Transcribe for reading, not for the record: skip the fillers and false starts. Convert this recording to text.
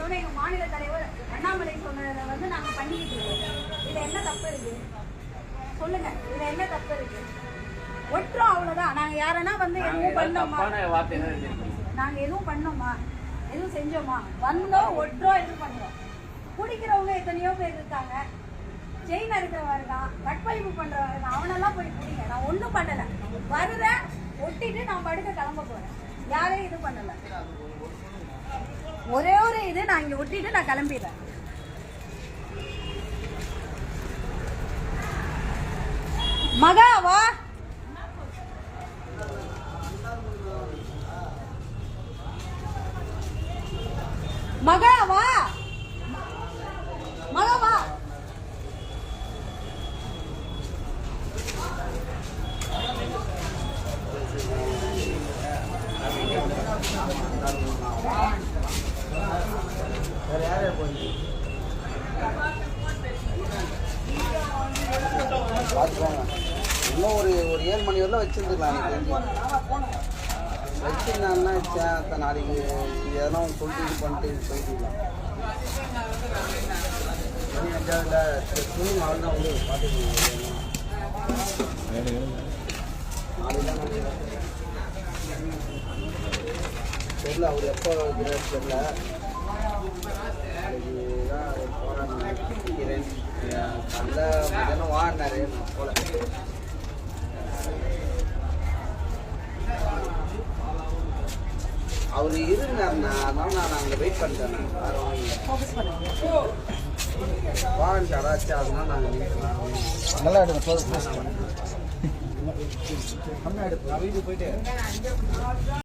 சொன்ன எங்க மாநில தலைவர் அண்ணாமலை சொன்னதை வந்து நாங்க பண்ணிக்கிட்டு இருக்கோம். இதுல என்ன தப்பு இருக்கு சொல்லுங்க? இதுல என்ன தப்பு இருக்கு? ஒட்டுறோம், அவ்வளவுதான். நாங்க யாரனா வந்து எதுவும் பண்ணோமா? நாங்க எதுவும் பண்ணோமா? எதுவும் செஞ்சோமா? வந்தோம், ஒட்டுறோம், எதுவும் பண்றோம். குடிக்கிறவங்க எத்தனையோ பேர் இருக்காங்க, செயின் அறுக்கிறவங்க இருக்கான், கற்பழிப்பு பண்றவங்க இருக்கான். அவனெல்லாம் போய் குடிங்க. நான் ஒன்றும் பண்ணல, வருவேன், ஒட்டிட்டு நான் படுக்க கிளம்ப போறேன். யாரையும் இது பண்ணல. ஒரே ஒரு இது, நான் இங்க ஒட்டிட்டு நான் கிளம்பிடுறேன். மகா வா, மகா வா, மகா வா. பார்த்துக்கோங்க, இன்னும் ஒரு 7 மணி வரலாம் வச்சுருந்துக்கலாம். வச்சுருந்தாங்கன்னா வச்சேன், நாளைக்கு எதனா சொல்லிட்டு இது பண்ணிட்டு போயிட்டுலாம் துணி நாள் தான் வந்து பார்த்துக்கோங்க. தெரியல அவர் எப்போ தெரியல. நாளைக்கு தான் போகிறாங்க நினைக்கிறேன். நல்ல மதியானம் வாங்கினாரு, நான் போல. அவர் இருந்தாருண்ணா, அதனால நான் அங்கே வெயிட் பண்ணிட்டேன். வாங்கிட்டு அதாச்சு, அதனால நாங்கள் நல்லா எடுப்போம். கம்மியாக எடுப்போம். வீட்டுக்கு போயிட்டு